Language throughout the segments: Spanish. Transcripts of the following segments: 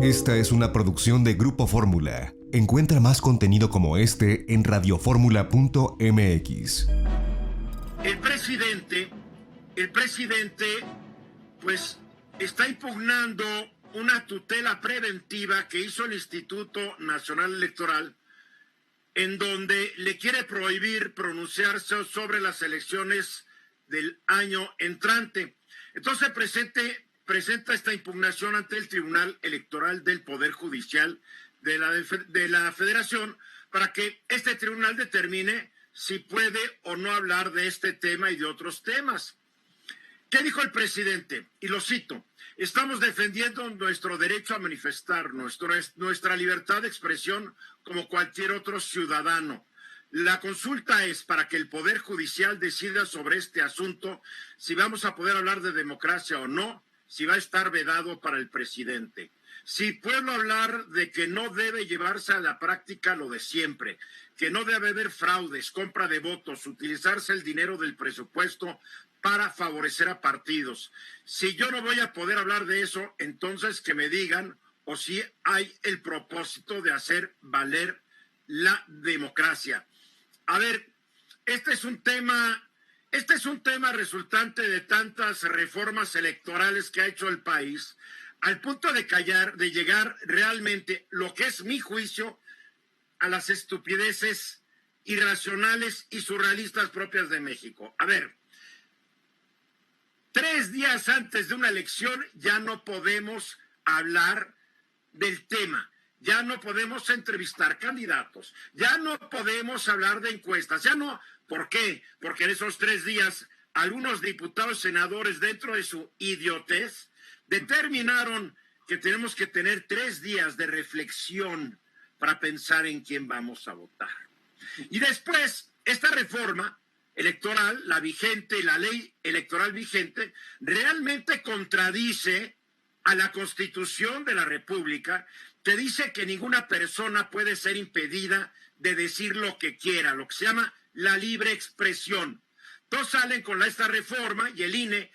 Esta es una producción de Grupo Fórmula. Encuentra más contenido como este en radioformula.mx. El presidente, pues, está impugnando una tutela preventiva que hizo el Instituto Nacional Electoral, en donde le quiere prohibir pronunciarse sobre las elecciones del año entrante. Entonces presenta esta impugnación ante el Tribunal Electoral del Poder Judicial de la Federación para que este tribunal determine si puede o no hablar de este tema y de otros temas. ¿Qué dijo el presidente? Y lo cito: estamos defendiendo nuestro derecho a manifestar, nuestra libertad de expresión como cualquier otro ciudadano. La consulta es para que el Poder Judicial decida sobre este asunto, si vamos a poder hablar de democracia o no, si va a estar vedado para el presidente. Si puedo hablar de que no debe llevarse a la práctica lo de siempre, que no debe haber fraudes, compra de votos, utilizarse el dinero del presupuesto para favorecer a partidos. Si yo no voy a poder hablar de eso, entonces que me digan o si hay el propósito de hacer valer la democracia. A ver, este es un tema resultante de tantas reformas electorales que ha hecho el país, al punto de llegar realmente, lo que es mi juicio, a las estupideces irracionales y surrealistas propias de México. A ver, 3 días antes de una elección ya no podemos hablar del tema, ya no podemos entrevistar candidatos, ya no podemos hablar de encuestas, ya no. ¿Por qué? Porque en esos 3 días algunos diputados y senadores, dentro de su idiotez, determinaron que tenemos que tener 3 días de reflexión para pensar en quién vamos a votar. Y después, esta reforma electoral, la ley electoral vigente, realmente contradice a la Constitución de la República, que dice que ninguna persona puede ser impedida de decir lo que quiera, lo que se llama la libre expresión. Todos salen con esta reforma y el INE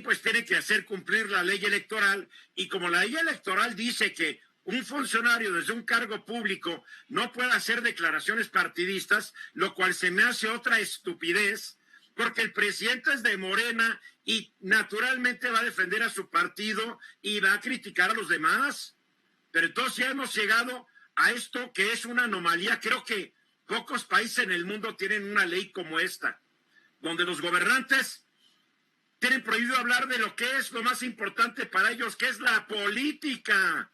pues tiene que hacer cumplir la ley electoral, y como la ley electoral dice que un funcionario desde un cargo público no puede hacer declaraciones partidistas, lo cual se me hace otra estupidez, porque el presidente es de Morena y naturalmente va a defender a su partido y va a criticar a los demás. Pero entonces ya hemos llegado a esto que es una anomalía. Creo que pocos países en el mundo tienen una ley como esta, donde los gobernantes tienen prohibido hablar de lo que es lo más importante para ellos, que es la política,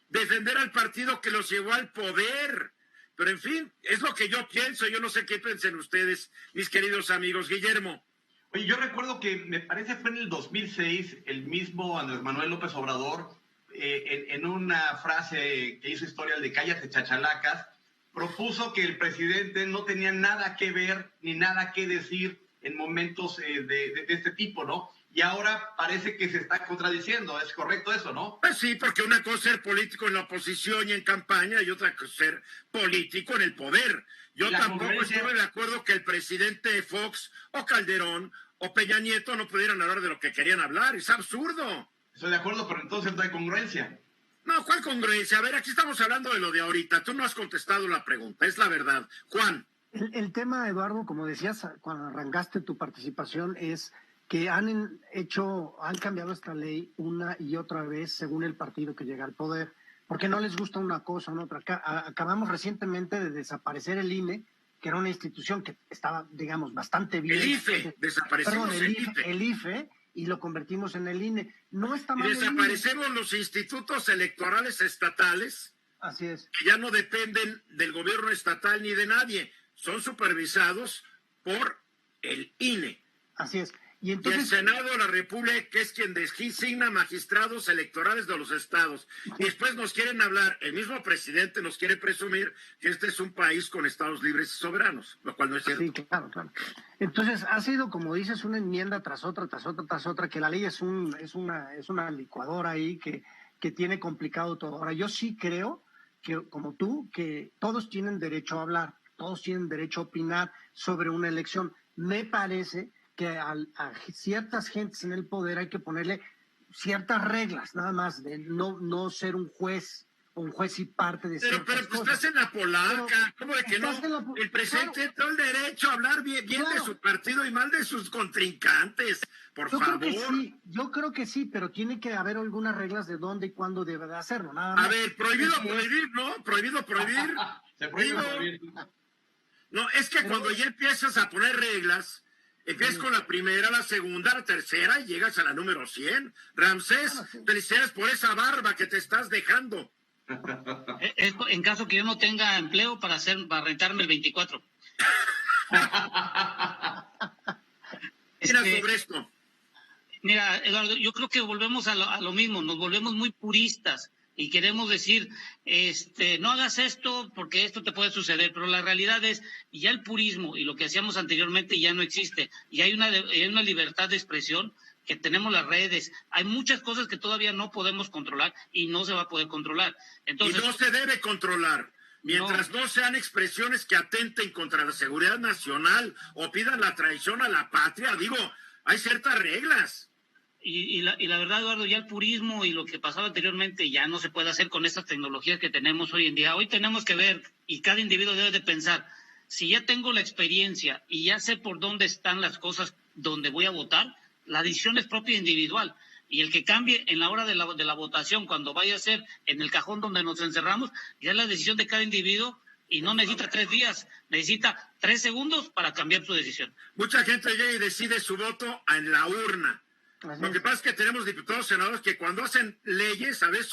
defender al partido que los llevó al poder. Pero en fin, es lo que yo pienso. Yo no sé qué piensen ustedes, mis queridos amigos. Guillermo. Oye, yo recuerdo que me parece fue en el 2006, el mismo Andrés Manuel López Obrador, en una frase que hizo historia, el de cállate chachalacas, propuso que el presidente no tenía nada que ver ni nada que decir en momentos de este tipo, ¿no? Y ahora parece que se está contradiciendo. ¿Es correcto eso, no? Pues sí, porque una cosa es ser político en la oposición y en campaña, y otra cosa es ser político en el poder. Yo tampoco estuve de acuerdo que el presidente Fox o Calderón o Peña Nieto no pudieran hablar de lo que querían hablar. Es absurdo. Estoy de acuerdo, pero entonces no hay congruencia. No, ¿cuál congruencia? A ver, aquí estamos hablando de lo de ahorita. Tú no has contestado la pregunta, es la verdad. Juan. El tema, Eduardo, como decías cuando arrancaste tu participación, es que han cambiado esta ley una y otra vez según el partido que llega al poder, porque no les gusta una cosa o otra. Acabamos recientemente de desaparecer el INE, que era una institución que estaba, digamos, bastante bien. El IFE, desaparecimos el IFE, y lo convertimos en el INE. No está mal. Y desaparecemos los institutos electorales estatales. Así es. Que ya no dependen del gobierno estatal ni de nadie. Son supervisados por el INE. Así es. Y el Senado de la República, que es quien designa magistrados electorales de los estados. Y después nos quieren hablar, el mismo presidente nos quiere presumir que este es un país con estados libres y soberanos, lo cual no es cierto. Sí, claro. Entonces, ha sido, como dices, una enmienda tras otra, que la ley es una licuadora ahí que tiene complicado todo. Ahora, yo sí creo que, como tú, que todos tienen derecho a hablar, todos tienen derecho a opinar sobre una elección. Me parece que a ciertas gentes en el poder hay que ponerle ciertas reglas, nada más, de no ser un juez y parte de Pero ciertas pues cosas. estás en la polaca, Pero ¿cómo de que no? estás en la El presidente claro. tiene todo el derecho a hablar bien de Claro. su partido y mal de sus contrincantes, por favor. Yo creo que sí, pero tiene que haber algunas reglas de dónde y cuándo debe de hacerlo, nada A más. ver, prohibido Sí, prohibir, ¿no? Prohibido prohibir. Se prohíbe Digo, prohibir. no, es que Pero- cuando ya empiezas a poner reglas, empiezas con la primera, la segunda, la tercera y llegas a la número 100. Ramsés, Bueno, sí. felicidades por esa barba que te estás dejando. Esto en caso que yo no tenga empleo para rentarme el 24. Mira Este, sobre esto. Mira, Eduardo, yo creo que volvemos a lo mismo, nos volvemos muy puristas y queremos decir, no hagas esto porque esto te puede suceder, pero la realidad es, ya el purismo y lo que hacíamos anteriormente ya no existe, y hay una libertad de expresión, que tenemos las redes, hay muchas cosas que todavía no podemos controlar y no se va a poder controlar. Entonces, Y no se debe controlar. Mientras no sean expresiones que atenten contra la seguridad nacional o pidan la traición a la patria, digo, hay ciertas reglas. Y la verdad, Eduardo, ya el purismo y lo que pasaba anteriormente ya no se puede hacer con estas tecnologías que tenemos hoy en día. Hoy tenemos que ver, y cada individuo debe de pensar, si ya tengo la experiencia y ya sé por dónde están las cosas donde voy a votar, la decisión es propia e individual. Y el que cambie en la hora de la votación, cuando vaya a ser en el cajón donde nos encerramos, ya es la decisión de cada individuo y no necesita 3 días, necesita 3 segundos para cambiar su decisión. Mucha gente llega y decide su voto en la urna. Así Lo que es. pasa es que tenemos diputados, senadores que cuando hacen leyes, a veces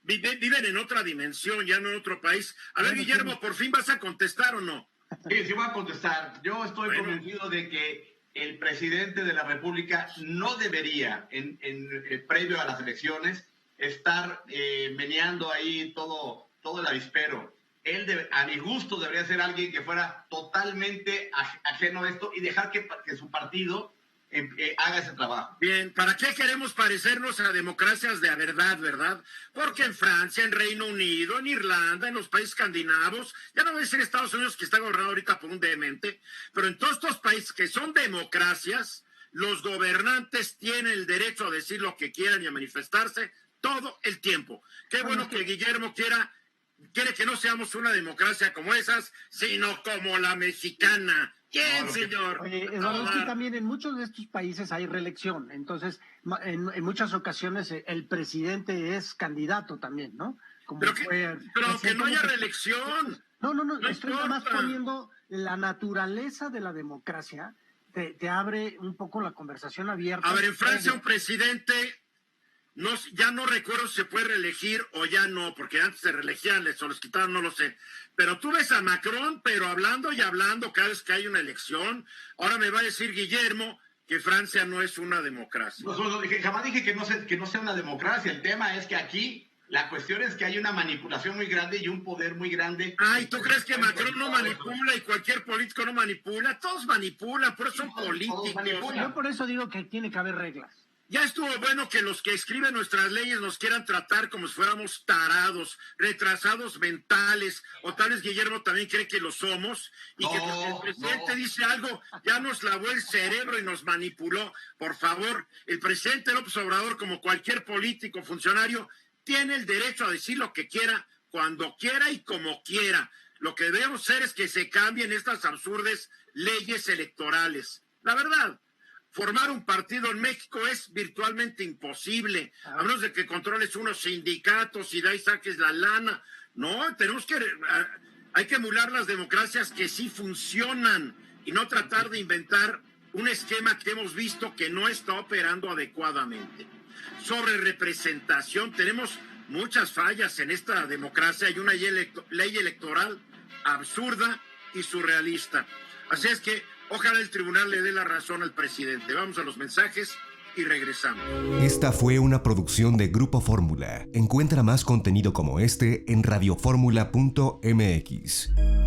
viven en otra dimensión, ya no en otro país. A ver, Bueno, Guillermo, sí. ¿por fin vas a contestar o no? Sí, sí voy a contestar. Yo estoy Bueno. convencido de que el presidente de la República no debería, previo a las elecciones, estar meneando ahí todo el avispero. Él, a mi gusto, debería ser alguien que fuera totalmente ajeno a esto y dejar que su partido haga ese trabajo. Bien, ¿para qué queremos parecernos a democracias de verdad, verdad? Porque en Francia, en Reino Unido, en Irlanda, en los países escandinavos, ya no voy a decir Estados Unidos que está gobernado ahorita por un demente, pero en todos estos países que son democracias, los gobernantes tienen el derecho a decir lo que quieran y a manifestarse todo el tiempo. Qué bueno que Guillermo quiere que no seamos una democracia como esas, sino como la mexicana. ¿Quién, señor? Oye, Eduardo, es que también en muchos de estos países hay reelección, entonces en muchas ocasiones el presidente es candidato también, ¿no? Como Pero que no haya reelección. No, No estoy nada más importa. poniendo la naturaleza de la democracia, te abre un poco la conversación abierta. A ver, en Francia un presidente, ya no recuerdo si se puede reelegir o ya no, porque antes se reelegían, les quitaron, no lo sé. Pero tú ves a Macron, pero hablando y hablando cada vez que hay una elección. Ahora me va a decir Guillermo que Francia no es una democracia. Jamás dije que no sea una democracia. El tema es que aquí la cuestión es que hay una manipulación muy grande y un poder muy grande. Ay, ¿tú crees que Macron no manipula y cualquier político no manipula? Todos manipulan, por eso son políticos. manipulan. Yo por eso digo que tiene que haber reglas. Ya estuvo bueno que los que escriben nuestras leyes nos quieran tratar como si fuéramos tarados, retrasados mentales, o tal vez Guillermo también cree que lo somos, y que porque el presidente dice algo, ya nos lavó el cerebro y nos manipuló. Por favor, el presidente López Obrador, como cualquier político, funcionario, tiene el derecho a decir lo que quiera, cuando quiera y como quiera. Lo que debemos hacer es que se cambien estas absurdas leyes electorales. La verdad. Formar un partido en México es virtualmente imposible, a menos de que controles unos sindicatos y de ahí saques la lana. No, hay que emular las democracias que sí funcionan y no tratar de inventar un esquema que hemos visto que no está operando adecuadamente. Sobre representación, tenemos muchas fallas en esta democracia. Hay una ley electoral absurda y surrealista. Así es que ojalá el tribunal le dé la razón al presidente. Vamos a los mensajes y regresamos. Esta fue una producción de Grupo Fórmula. Encuentra más contenido como este en radioformula.mx.